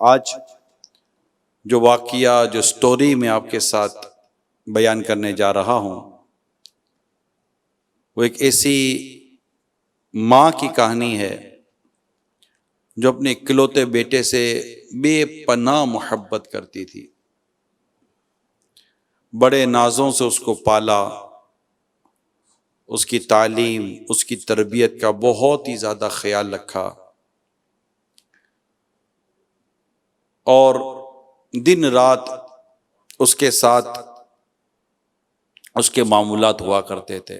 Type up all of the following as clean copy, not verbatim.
आज जो वाक़िया, जो स्टोरी मैं आपके साथ बयान करने जा रहा हूँ, वो एक ऐसी माँ की कहानी है जो अपने इकलौते बेटे से बेपनाह मोहब्बत करती थी। बड़े नाज़ों से उसको पाला, उसकी तालीम, उसकी तरबियत का बहुत ही ज़्यादा ख्याल रखा और दिन रात उसके साथ उसके मामूलात हुआ करते थे।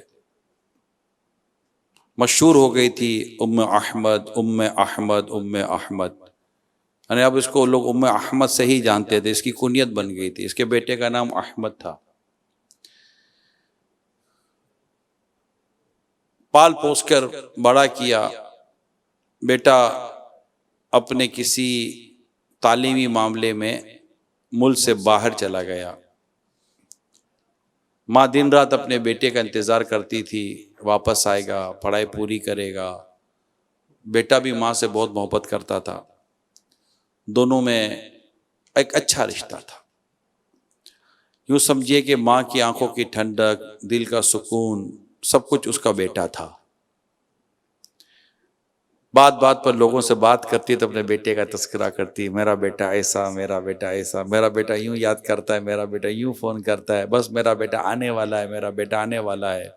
मशहूर हो गई थी उम्मे अहमद, उम्मे अहमद, उम्मे अहमद। यानी अब इसको लोग उम्मे अहमद से ही जानते थे, इसकी कुनियत बन गई थी। इसके बेटे का नाम अहमद था। पाल पोस कर बड़ा किया। बेटा अपने किसी तालीमी मामले में मुल्क से बाहर चला गया। माँ दिन रात अपने बेटे का इंतज़ार करती थी, वापस आएगा, पढ़ाई पूरी करेगा। बेटा भी माँ से बहुत मोहब्बत करता था। दोनों में एक अच्छा रिश्ता था। यूँ समझिए कि माँ की आंखों की ठंडक, दिल का सुकून, सब कुछ उसका बेटा था। बात बात पर लोगों से बात करती तो अपने बेटे का तस्करा करती, मेरा बेटा ऐसा, मेरा बेटा ऐसा, मेरा बेटा यूं याद करता है, मेरा बेटा यूं फोन करता है, बस मेरा बेटा आने वाला है, मेरा बेटा आने वाला है।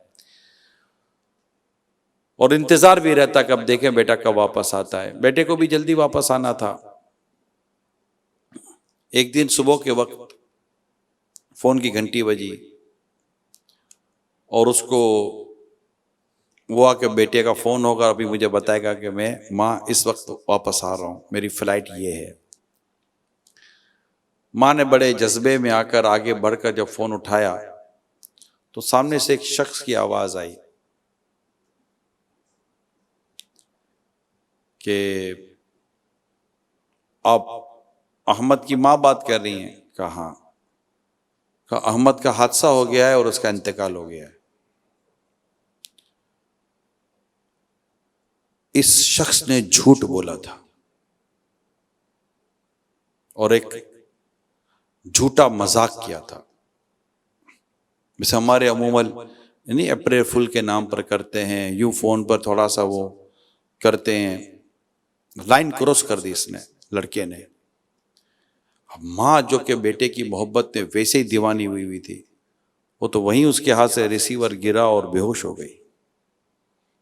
और इंतजार भी रहता कब देखें बेटा कब वापस आता है। बेटे को भी जल्दी वापस आना था। एक दिन सुबह के वक्त फोन की घंटी बजी और उसको हुआ कि बेटे का फोन होगा, अभी मुझे बताएगा कि मैं माँ इस वक्त वापस आ रहा हूँ, मेरी फ्लाइट ये है। माँ ने बड़े जज्बे में आकर आगे बढ़कर जब फोन उठाया तो सामने से एक शख्स की आवाज आई कि आप अहमद की माँ बात कर रही हैं? कहा अहमद का हादसा हो गया है और उसका इंतकाल हो गया है। इस शख्स ने झूठ बोला था और एक झूठा मजाक किया था। जैसे हमारे अमूमन नहीं अप्रैल फुल के नाम पर करते हैं, यूं फोन पर थोड़ा सा वो करते हैं। लाइन क्रॉस कर दी इसने, लड़के ने। माँ जो कि बेटे की मोहब्बत में वैसे ही दीवानी हुई थी, वो तो वहीं उसके हाथ से रिसीवर गिरा और बेहोश हो गई।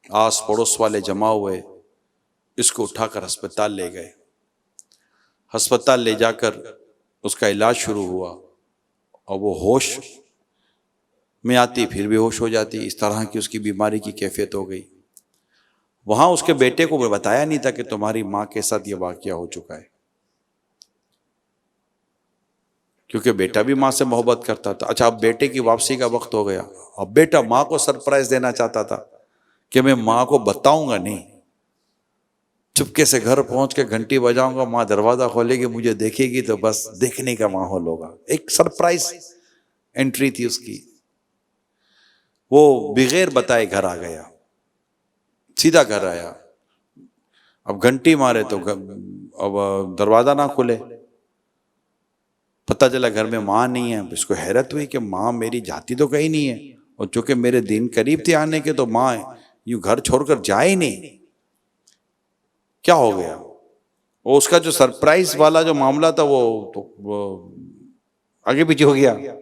आस पड़ोस वाले जमा हुए, इसको उठाकर अस्पताल ले गए। अस्पताल ले जाकर उसका इलाज शुरू हुआ और वो होश में आती फिर बेहोश हो जाती। इस तरह की उसकी बीमारी की कैफियत हो गई। वहां उसके बेटे को बताया नहीं था कि तुम्हारी माँ के साथ ये वाकया हो चुका है, क्योंकि बेटा भी माँ से मोहब्बत करता था। अच्छा, अब बेटे की वापसी का वक्त हो गया। अब बेटा माँ को सरप्राइज देना चाहता था कि मैं माँ को बताऊंगा नहीं, चुपके से घर पहुंच के घंटी बजाऊंगा, माँ दरवाजा खोलेगी, मुझे देखेगी तो बस देखने का माहौल होगा। एक सरप्राइज एंट्री थी उसकी। वो बगैर बताए घर आ गया, सीधा घर आया। अब घंटी मारे तो अब दरवाजा ना खुले। पता चला घर में माँ नहीं है। इसको हैरत हुई कि माँ मेरी जाती तो कहीं नहीं है, और चूंकि मेरे दिन करीब थे आने के तो माँ यूं घर छोड़कर जाए ही नहीं। क्या हो गया? वो उसका जो सरप्राइज वाला जो मामला था वो आगे पीछे हो गया।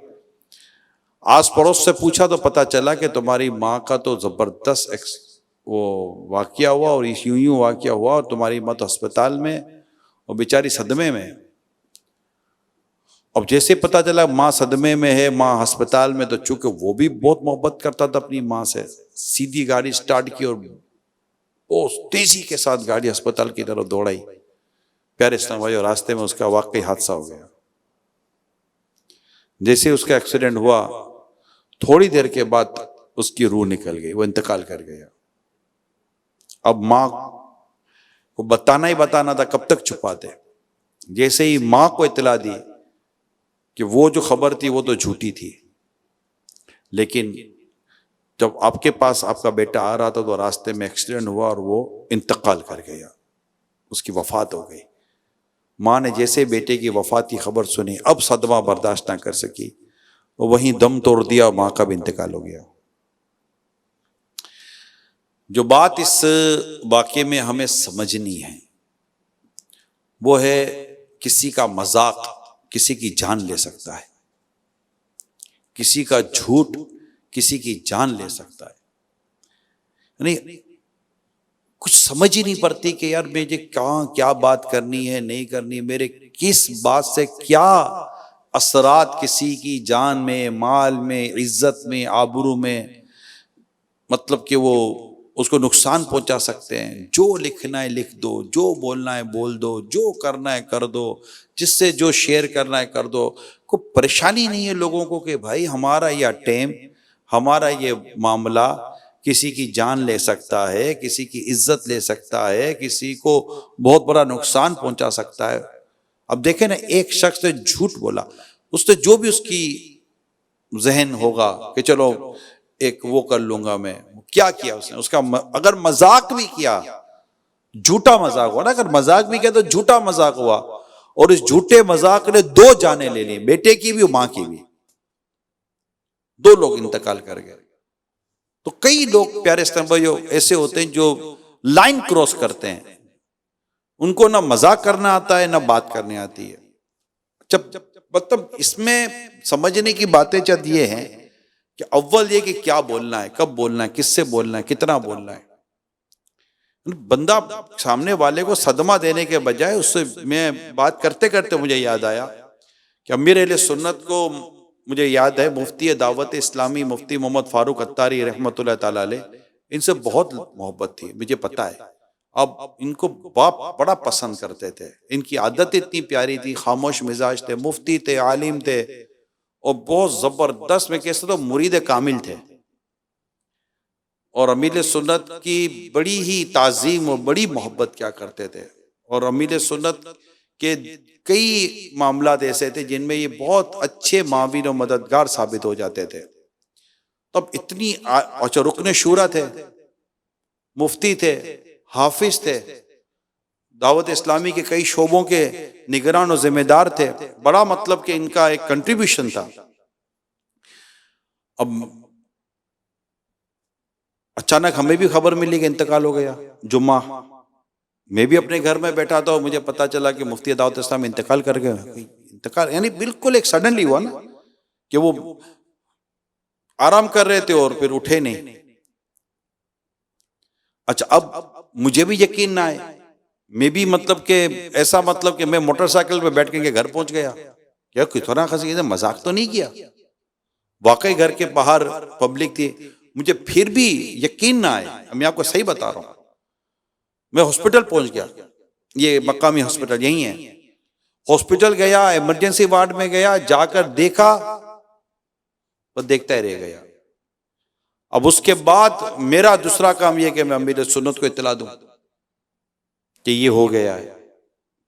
आस पड़ोस से पूछा तो पता चला कि तुम्हारी माँ का तो जबरदस्त वो वाकया हुआ और इस यूं वाकया हुआ और तुम्हारी माँ तो अस्पताल में और बेचारी सदमे में। अब जैसे पता चला माँ सदमे में है, माँ अस्पताल में, तो चूंकि वो भी बहुत मोहब्बत करता था अपनी माँ से, सीधी गाड़ी स्टार्ट की और वो तेजी के साथ गाड़ी अस्पताल की तरफ दौड़ाई। प्यारे इस्लाम भाई, और रास्ते में उसका वाकई हादसा हो गया। जैसे उसका एक्सीडेंट हुआ, थोड़ी देर के बाद उसकी रूह निकल गई, वो इंतकाल कर गया। अब माँ को बताना ही बताना था, कब तक छुपाते। जैसे ही माँ को इत्तला दी कि वो जो खबर थी वो तो झूठी थी, लेकिन जब आपके पास आपका बेटा आ रहा था तो रास्ते में एक्सीडेंट हुआ और वो इंतकाल कर गया, उसकी वफात हो गई। माँ ने जैसे बेटे की वफात की खबर सुनी, अब सदमा बर्दाश्त ना कर सकी, वो वहीं दम तोड़ दिया, माँ का भी इंतकाल हो गया। जो बात इस वाक़े में हमें समझनी है वो है, किसी का मजाक किसी की जान ले सकता है, किसी का झूठ किसी की जान ले सकता है। नहीं, कुछ समझ ही नहीं पड़ती कि यार मुझे कहाँ क्या बात करनी है, नहीं करनी, मेरे किस बात से क्या असरात किसी की जान में, माल में, इज्जत में, आबरू में, मतलब कि वो उसको नुकसान पहुंचा सकते हैं। जो लिखना है लिख दो, जो बोलना है बोल दो, जो करना है कर दो, जिससे जो शेयर करना है कर दो। कोई परेशानी नहीं है लोगों को कि भाई हमारा यह टेम, हमारा ये मामला किसी की जान ले सकता है, किसी की इज्जत ले सकता है, किसी को बहुत बड़ा नुकसान पहुंचा सकता है। अब देखें ना, एक शख्स ने झूठ बोला, उससे जो भी उसकी जहन होगा कि चलो एक वो कर लूंगा मैं, क्या किया उसने, उसका अगर मजाक भी किया, झूठा मजाक हुआ ना, अगर मजाक भी किया तो झूठा मजाक हुआ, और इस झूठे मजाक ने 2 जानें ले ली, बेटे की भी और मां की भी, 2 लोग इंतकाल कर गए। तो कई लोग प्यारे भाइयों ऐसे होते हैं जो लाइन क्रॉस करते हैं, उनको ना मजाक करना आता है ना बात करनी आती है। जब मतलब इसमें समझने की बातें चंद ये हैं कि अव्वल ये कि क्या बोलना है, कब बोलना है, किससे बोलना है, कितना बोलना है। बंदा सामने वाले को सदमा देने के बजाय, उससे मैं बात करते करते मुझे याद आया कि अमीर अहले सुन्नत को मुझे याद है, मुफ्ती दावत इस्लामी मुफ्ती मोहम्मद फारूक अत्तारी रहमतुल्लाह ताला अलैह, इनसे बहुत मोहब्बत थी, मुझे पता है। अब इनको बाप बड़ा पसंद करते थे, इनकी आदत इतनी प्यारी थी, खामोश मिजाज थे, मुफ्ती थे, आलिम थे, और बहुत जबरदस्त, में कैसे तो मुरीद कामिल थे, और अमीर सुन्नत की बड़ी ही ताजीम और बड़ी मोहब्बत क्या करते थे। और अमीर सुन्नत के कई मामलात ऐसे थे जिनमें ये बहुत अच्छे माविन और मददगार साबित हो जाते थे। तब इतनी अच्छा, रुकने शूरा थे, मुफ्ती थे, हाफिज थे, दावत इस्लामी के कई शोबों के निगरान और जिम्मेदार थे, बड़ा मतलब कि इनका एक कंट्रीब्यूशन था। अब अचानक हमें भी खबर मिली कि इंतकाल हो गया। जुम्मा मैं भी अपने घर में बैठा था और मुझे पता चला कि मुफ्ती दावत इस्लाम इंतकाल कर गए। इंतकाल यानी बिल्कुल एक सडनली हुआ ना, कि वो आराम कर रहे थे और फिर उठे नहीं। अच्छा, अब मुझे भी यकीन ना आए, मैं भी मतलब कि ऐसा, मतलब कि मैं मोटरसाइकिल पे बैठ के घर पहुंच गया, क्या कितना खसी, मजाक तो नहीं किया, वाकई घर के बाहर पब्लिक थी। मुझे फिर भी यकीन ना आए, मैं आपको सही बता रहा हूं। मैं हॉस्पिटल पहुंच गया, ये मकामी हॉस्पिटल यही है, हॉस्पिटल गया, इमरजेंसी वार्ड में गया, जाकर देखा, वो देखता ही रह गया। अब उसके बाद मेरा दूसरा काम यह कि मैं अमीर सुन्नत को इत्तला दूं कि ये हो गया है।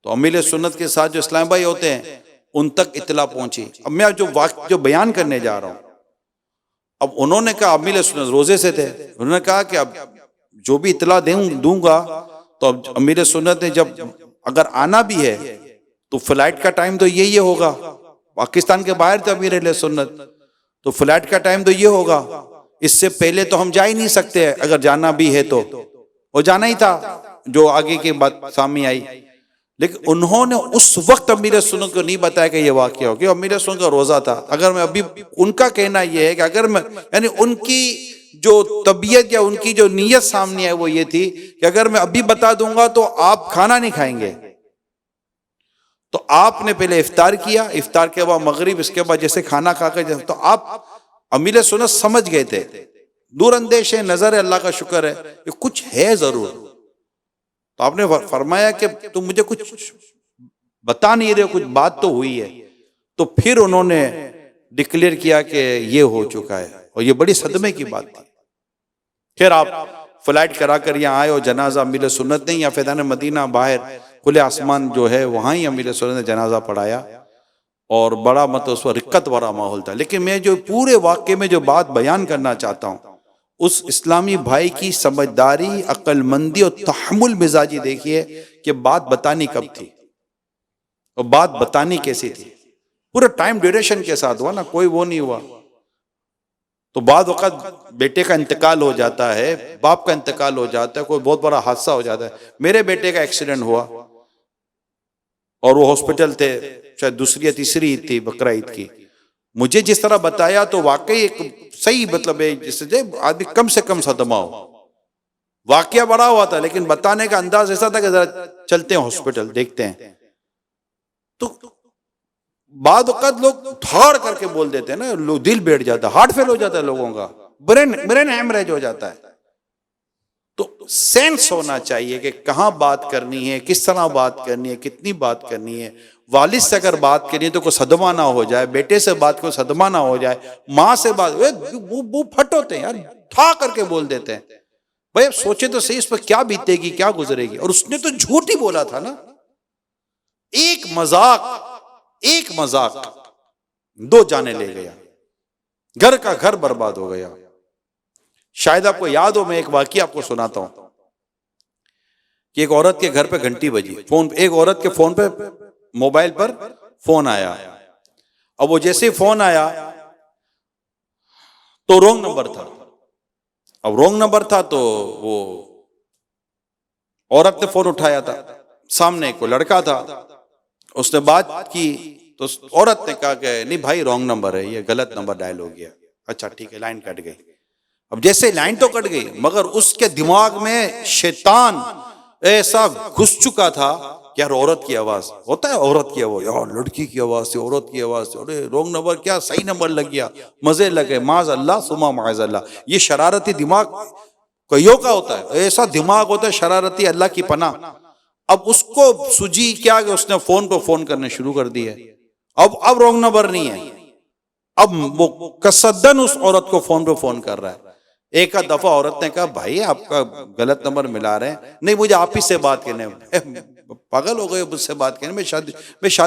तो अमीर सुन्नत के साथ जो इस्लाम भाई होते हैं उन तक इत्तला पहुंची। अब मैं जो बयान करने जा रहा हूं, अब उन्होंने कहा, अमीर सुन्नत रोजे से थे, उन्होंने कहा कि अब जो भी इत्तला दूंगा, तो अब अमीर सुन्नत ने जब अगर आना भी है तो फ्लाइट का टाइम तो यही होगा, पाकिस्तान के बाहर थे अमीर सुन्नत, तो फ्लाइट का टाइम तो ये होगा, इससे पहले तो हम जा ही नहीं सकते, अगर जाना भी है तो वो जाना ही था, जो आगे की बात सामने आई। लेकिन उन्होंने उस वक्त अमीर सुन्नत को नहीं बताया कि ये वाकया हो, कि अमीर सुन्नत का रोजा था। अगर मैं अभी, उनका कहना यह है कि अगर मैं, यानी उनकी जो तबीयत या उनकी जो नीयत सामने है वो ये थी कि अगर मैं अभी बता दूंगा तो आप खाना नहीं खाएंगे, तो आपने पहले इफ्तार किया, इफ्तार के बाद मगरिब, इसके बाद जैसे खाना खाकर, तो आप अमीर सुन्नत समझ गए थे, दूरअंदेश है, नजर है, अल्लाह का शुक्र है, ये कुछ है जरूर। तो आपने फरमाया कि तुम मुझे कुछ बता नहीं रहे, कुछ बात तो हुई है। तो फिर उन्होंने डिक्लेयर किया कि ये हो चुका है, और ये बड़ी सदमे की बात थी। फिर आप फ्लाइट करा कर यहाँ आए, और जनाजा अमीर सुन्नत ने या फैज़ान मदीना बाहर खुले आसमान जो है वहां ही अमीर सुन्नत ने जनाजा पढ़ाया, और बड़ा मतलब उस पर रिक्कत वाला माहौल था। लेकिन मैं जो पूरे वाक़े में जो बात बयान करना चाहता हूँ, उस इस्लामी भाई की समझदारी, अक्लमंदी और तहम्मुल मिजाजी देखिए कि बात बतानी कब थी। और बात बतानी कैसी थी, पूरा टाइम ड्यूरेशन के साथ हुआ ना, कोई वो नहीं हुआ। तो बाद वक़्त बेटे का इंतकाल हो जाता है, बाप का इंतकाल हो जाता है, कोई बहुत बड़ा हादसा हो जाता है। मेरे बेटे का एक्सीडेंट हुआ और वो हॉस्पिटल थे, शायद दूसरी या तीसरी ईद थी, बकरा ईद की। मुझे जिस तरह बताया तो वाकई एक सही मतलब है, जिससे आदमी कम से कम सदमा हो। वाकया बड़ा हुआ था लेकिन बताने का अंदाज ऐसा था कि जरा चलते हैं हॉस्पिटल, देखते हैं। तो बाद वक़्त लोग धाड़ करके बोल देते हैं ना, लोग दिल बैठ जाता है, हार्ट फेल हो जाता है लोगों का, ब्रेन हैमरेज हो जाता है। तो सेंस होना चाहिए कि कहाँ बात करनी है, किस तरह बात करनी है, कितनी बात करनी है। वालिद से अगर बात करनी है तो कोई सदमा ना हो जाए, बेटे से बात को सदमा ना हो जाए, माँ से बात, वो फट होते हैं यार, ठा करके बोल देते हैं। भाई अब सोचे तो सही, इस पर क्या बीतेगी, क्या गुजरेगी। और उसने तो झूठ ही बोला था ना, एक मजाक दो जाने ले गया, घर का घर बर्बाद हो गया। शायद आपको याद हो, मैं एक वाकया आपको सुनाता हूं कि एक औरत के घर पे घंटी बजी, फोन, एक औरत के फोन पे, मोबाइल पर फोन आया। अब वो जैसे फोन आया तो रॉन्ग नंबर था। अब रॉन्ग नंबर था तो वो औरत ने फोन उठाया था, सामने को लड़का था, उसने बात की तो औरत ने कहा कि नहीं भाई रॉन्ग नंबर है, ये गलत नंबर डायल हो गया। अच्छा ठीक है, लाइन कट गई। अब जैसे लाइन तो कट गई मगर उसके दिमाग में शैतान ऐसा घुस चुका था कि यार औरत की आवाज, होता है औरत की आवाज, यार लड़की की आवाज से, औरत की आवाज से, अरे रॉन्ग नंबर क्या, सही नंबर लग गया, मजे लगे, माज अल्लाह सुमा माज अल्लाह। ये शरारती दिमाग कईयों का होता है, ऐसा दिमाग होता है शरारती, अल्लाह की पनाह। अब उसको सूझी क्या कि उसने फोन पे फोन करने शुरू कर दिए। अब रॉन्ग नंबर नहीं है, अब वो कसदन उस औरत को फोन पे फोन कर रहा है। एक दफा औरत ने कहा भाई आपका गलत नंबर मिला रहे हैं, नहीं मुझे आप ही से बात करने, पागल हो गए मुझसे बात करने, मैं शादी,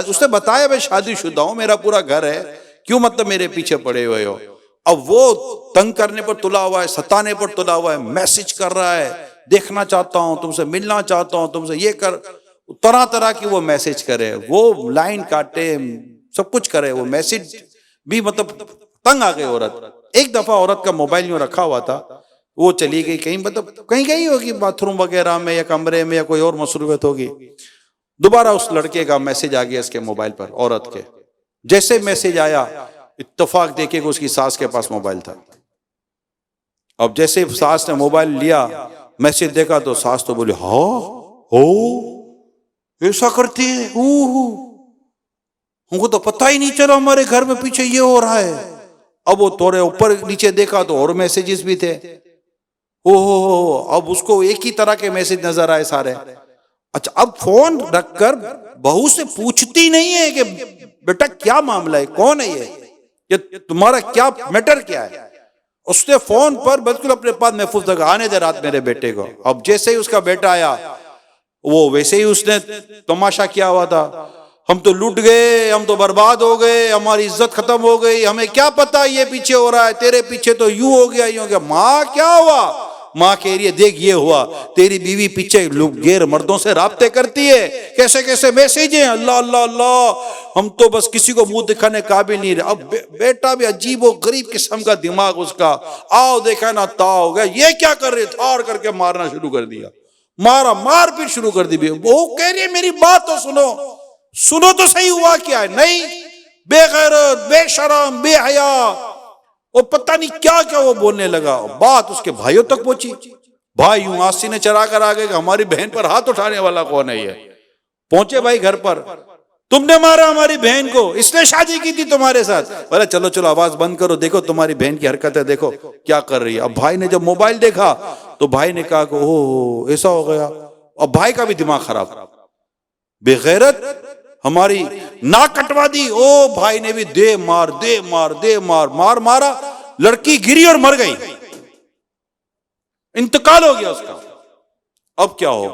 उसने बताया मैं शादीशुदा हूं, मेरा पूरा घर है, क्यों मतलब मेरे पीछे पड़े हुए हो। अब वो तंग करने पर तुला हुआ है, सताने पर तुला हुआ है, मैसेज कर रहा है, देखना चाहता हूं तुमसे, मिलना चाहता हूं तुमसे, ये कर, तरह तरह की वो मैसेज करे, वो लाइन काटे, सब कुछ करे, वो मैसेज भी मतलब तंग आ गई औरत। एक दफा औरत का मोबाइल यूं रखा हुआ था, वो चली गई कहीं, मतलब कहीं गई होगी बाथरूम वगैरह में या कमरे में या कोई और मसरूफियत होगी। दोबारा उस लड़के का मैसेज आ गया इसके मोबाइल पर, औरत के। जैसे मैसेज आया, इत्तेफाक देखे कि उसकी सास के पास मोबाइल था। अब जैसे सास ने मोबाइल लिया, मैसेज देखा तो सास तो बोली हाँ हो ऐसा करती है, हमको तो पता ही नहीं चला, हमारे घर में पीछे ये हो रहा है। अब वो थोड़े ऊपर नीचे देखा तो और मैसेजेस भी थे, ओहो, अब उसको एक ही तरह के मैसेज नजर आए सारे। अच्छा, अब फोन रखकर बहू से पूछती नहीं है कि बेटा क्या मामला है, कौन है ये तुम्हारा क्या मैटर क्या है। उसने फोन पर बिल्कुल अपने पास महफूज रखा, आने दे रात मेरे बेटे को। अब जैसे ही उसका बेटा आया, वो वैसे ही उसने तमाशा किया हुआ था, हम तो लूट गए, हम तो बर्बाद हो गए, हमारी इज्जत खत्म हो गई, हमें क्या पता ये पीछे हो रहा है, तेरे पीछे तो यूं हो गया यूं हो गया। माँ क्या हुआ, माँ कह रही है देख ये हुआ, तेरी बीवी पीछे लोग गैर मर्दों से राब्ते करती है, कैसे कैसे मैसेज है, अल्लाह अल्लाह अल्लाह, हम तो बस किसी को मुंह दिखाने काबिल नहीं रहे। अब बेटा भी अजीब व गरीब किस्म का दिमाग उसका, आओ देखा ना ता हो गया, ये क्या कर रहे, थाड़ करके मारना शुरू कर दिया, मारा, मारपीट शुरू कर दी। वो कह रही है मेरी बात तो सुनो तो सही हुआ क्या है। नहीं, बेगैरत, बेशरम, बेहया, वो पता नहीं क्या क्या वो बोलने लगा। बात उसके भाइयों तक पहुंची, भाई यूं आस्तीने चढ़ा कर आ गए, हमारी बहन पर हाथ उठाने वाला कौन है ये। पहुंचे भाई घर पर, तुमने मारा हमारी बहन को, इसने शादी की थी तुम्हारे साथ। बोले चलो चलो आवाज बंद करो, देखो तुम्हारी बहन की हरकत है, देखो क्या कर रही है। अब भाई ने जब मोबाइल देखा तो भाई ने कहा कि ओह ऐसा हो गया। अब भाई का भी दिमाग खराब, बेगैरत, हमारी नाक कटवा दी। ओ भाई ने भी दे मार दे मार दे मार मार मारा, लड़की गिरी और मर गई, इंतकाल हो गया उसका। अब क्या हो,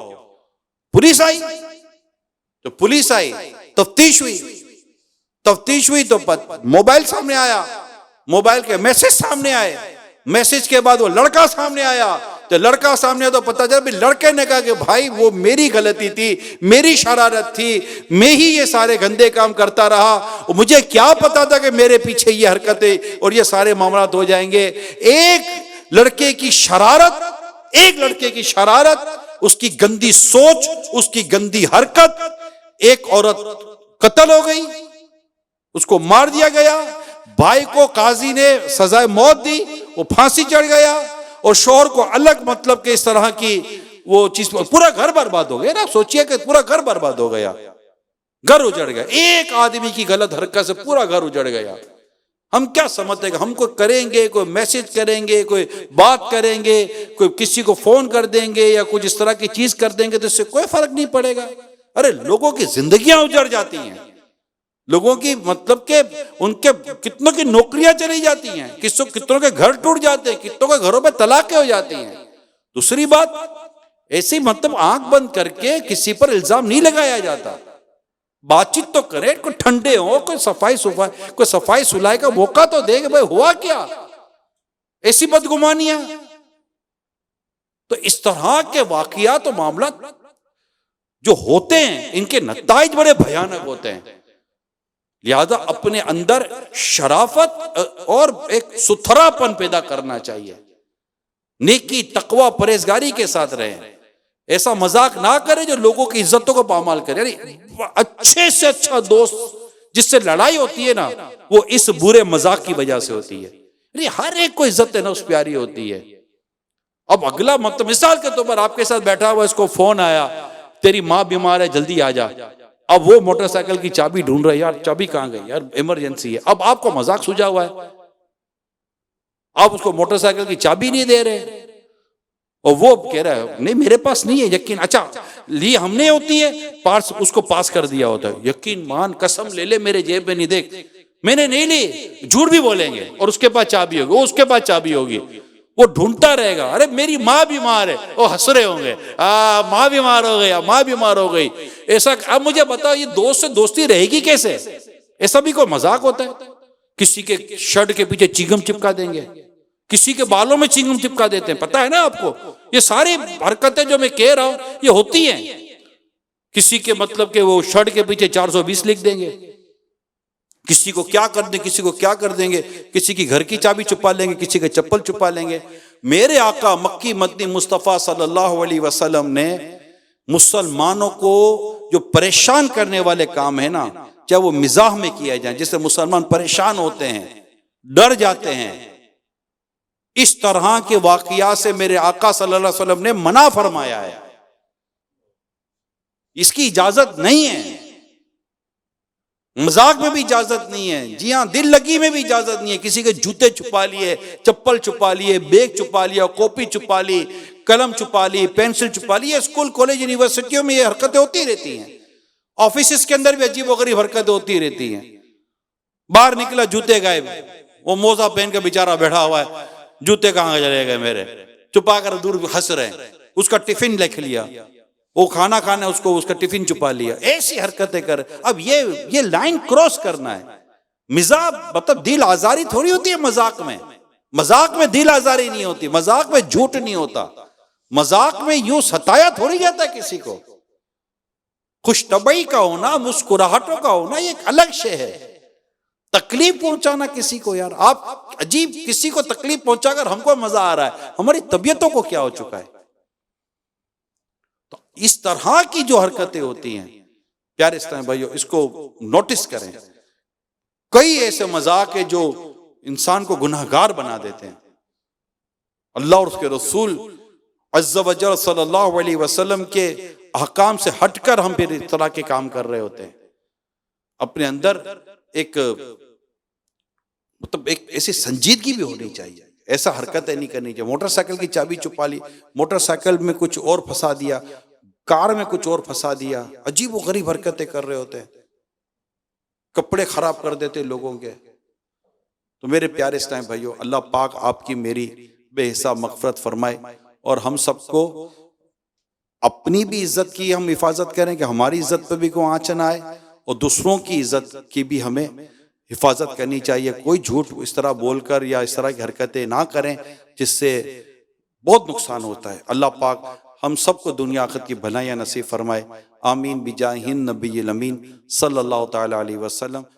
पुलिस आई, तो पुलिस आई, तफ्तीश हुई तो मोबाइल सामने आया, मोबाइल के मैसेज सामने आए, मैसेज के बाद वो लड़का सामने आया, तो लड़का सामने तो पता चला, लड़के ने कहा कि भाई वो मेरी गलती थी, मेरी शरारत थी, मैं ही ये सारे गंदे काम करता रहा, और मुझे क्या पता था कि मेरे पीछे ये हरकतें और ये सारे मामला हो जाएंगे। एक लड़के की शरारत, उसकी गंदी सोच, उसकी गंदी हरकत, एक औरत कत्ल हो गई, उसको मार दिया गया। भाई को काजी ने सजाए मौत दी, वो फांसी चढ़ गया, और शोहर को अलग मतलब के इस तरह की वो चीज, पूरा घर बर्बाद हो गया ना। सोचिए कि पूरा घर बर्बाद हो गया, घर उजड़ गया, एक आदमी की गलत हरकत से पूरा घर उजड़ गया। हम क्या समझते हैं, हम कोई करेंगे, कोई मैसेज करेंगे, कोई बात करेंगे, कोई किसी को फोन कर देंगे या कुछ इस तरह की चीज कर देंगे तो इससे कोई फर्क नहीं पड़ेगा। अरे लोगों की जिंदगियां उजड़ जाती हैं, लोगों की मतलब के उनके कितनों की नौकरियां चली जाती हैं, कितनों के घर टूट जाते हैं, कितनों के घरों में तलाकें हो जाती हैं। दूसरी बात, ऐसी मतलब आंख बंद करके किसी पर इल्जाम नहीं लगाया जाता। बातचीत तो करें, कोई ठंडे हो, कोई सफाई सुलाई का मौका तो देंगे। भाई हुआ क्या, ऐसी बदगुमानियां। तो इस तरह के वाकयात और मामला जो होते हैं, इनके नताइज बड़े भयानक होते हैं। लिहाजा अपने अंदर शराफत और एक सुथरापन पैदा करना चाहिए, नेकी तकवा परहेजगारी के साथ रहें। ऐसा मजाक ना करे जो लोगों की इज्जतों को पामाल करे। अच्छे से अच्छा दोस्त जिससे लड़ाई होती है ना, वो इस बुरे मजाक की वजह से होती है। हर एक को इज्जत है ना, उस प्यारी होती है। अब अगला मतलब मिसाल के तौर पर आपके साथ बैठा हुआ, इसको फोन आया, तेरी माँ बीमार है, जल्दी आ जा। अब वो मोटरसाइकिल की चाबी ढूंढ रहा है, यार चाबी कहां गई, यार इमरजेंसी है। अब आपको मजाक सूझा हुआ है, आप उसको मोटरसाइकिल की चाबी नहीं दे रहे, और वो कह रहा है नहीं मेरे पास नहीं है, यकीन, अच्छा ली हमने होती है, पास उसको पास कर दिया होता है, यकीन मान कसम ले ले मेरे जेब में नहीं, देख मैंने नहीं ली, झूठ भी बोलेंगे, और उसके पास चाबी होगी, वो उसके पास चाबी होगी, वो ढूंढता रहेगा, अरे मेरी माँ बीमार है, वो हंस रहे होंगे, माँ बीमार हो गया, माँ बीमार हो गई, ऐसा। अब मुझे बताओ ये दोस्त से दोस्ती रहेगी कैसे? ऐसा भी कोई मजाक होता है? किसी के शर्ट के पीछे चिंगम चिपका देंगे, किसी के बालों में चिंगम चिपका देते हैं, पता है ना आपको? ये सारी हरकतें जो मैं कह रहा हूं ये होती हैं। किसी के मतलब के वो शर्ट के पीछे 420 लिख देंगे, किसी को क्या कर देंगे, किसी को क्या कर देंगे, किसी की घर की चाबी छुपा लेंगे, किसी के चप्पल छुपा लेंगे। मेरे आका मक्की मदनी मुस्तफ़ा सल्लल्लाहु अलैहि वसल्लम ने मुसलमानों को जो परेशान करने वाले काम है ना, चाहे वो मिजाह में किया जाए, जिससे मुसलमान परेशान होते हैं, डर जाते हैं, इस तरह के वाकया से मेरे आका सल्लल्लाहु अलैहि वसल्लम ने मना फरमाया है। इसकी इजाजत नहीं है, मजाक में भी इजाजत नहीं है, जी हाँ दिल लगी में भी इजाजत नहीं है। किसी के जूते छुपा लिए, चप्पल छुपा लिए, बैग छुपा लिया, कॉपी छुपा ली, कलम छुपा ली, पेंसिल छुपा ली। स्कूल कॉलेज यूनिवर्सिटियों में ये हरकतें होती रहती हैं, ऑफिस के अंदर भी अजीबोगरीब हरकतें होती रहती हैं। बाहर निकला जूते गायब, वो मोजा पहन के बेचारा बैठा हुआ है, जूते कहाँ चले गए मेरे, छुपा कर दूर हंस रहे हैं। उसका टिफिन लिख लिया, वो खाना खाने उसको उसका टिफिन छुपा लिया, ऐसी हरकतें कर। अब ये लाइन क्रॉस करना है। मिजाक मतलब दिल आजारी थोड़ी होती है मजाक में, मजाक में दिल आजारी नहीं होती, मजाक में झूठ नहीं होता, मजाक में यूं सताया थोड़ी जाता है किसी को। खुशतबई का होना, मुस्कुराहटों का होना ये एक अलग शे है। तकलीफ पहुंचाना किसी को, यार आप अजीब, किसी को तकलीफ पहुंचाकर हमको मजा आ रहा है, हमारी तबीयतों को क्या हो चुका है? तो इस तरह की जो हरकतें होती हैं प्यारे इस्लामी भाइयों, इसको नोटिस करें। कई ऐसे मजाक है जो इंसान को गुनाहगार बना देते हैं। अल्लाह और उसके रसूल अज़्ज़ा वजल सल्लल्लाहु अलैहि वसल्लम के अहकाम से हटकर हम फिर इस तरह के काम कर रहे होते हैं। अपने अंदर एक मतलब एक ऐसी संजीदगी भी होनी चाहिए, ऐसा हरकतें नहीं करनी चाहिए। मोटरसाइकिल की चाबी छुपा ली, मोटरसाइकिल में कुछ और फंसा दिया, कार में कुछ और फंसा दिया, अजीब व गरीब हरकतें कर रहे होते हैं, कपड़े खराब कर देते लोगों के। तो मेरे प्यारे इस्लामी भाइयों, अल्लाह पाक आपकी मेरी बेहिसाब मगफरत फरमाए और हम सबको अपनी भी इज्जत की हम हिफाजत करें कि हमारी इज्जत पर भी कोई आँच न आए, और दूसरों की इज्जत की भी हमें हिफाजत करनी चाहिए। कोई झूठ इस तरह बोलकर या इस तरह की हरकतें ना करें जिससे बहुत नुकसान होता है। अल्लाह पाक हम सबको दुनिया आखिरत की भलाइयाँ नसीब फरमाए। आमीन बिजाहिन नबी अमीन सल्लल्लाहु ताला अलैहि वसल्लम।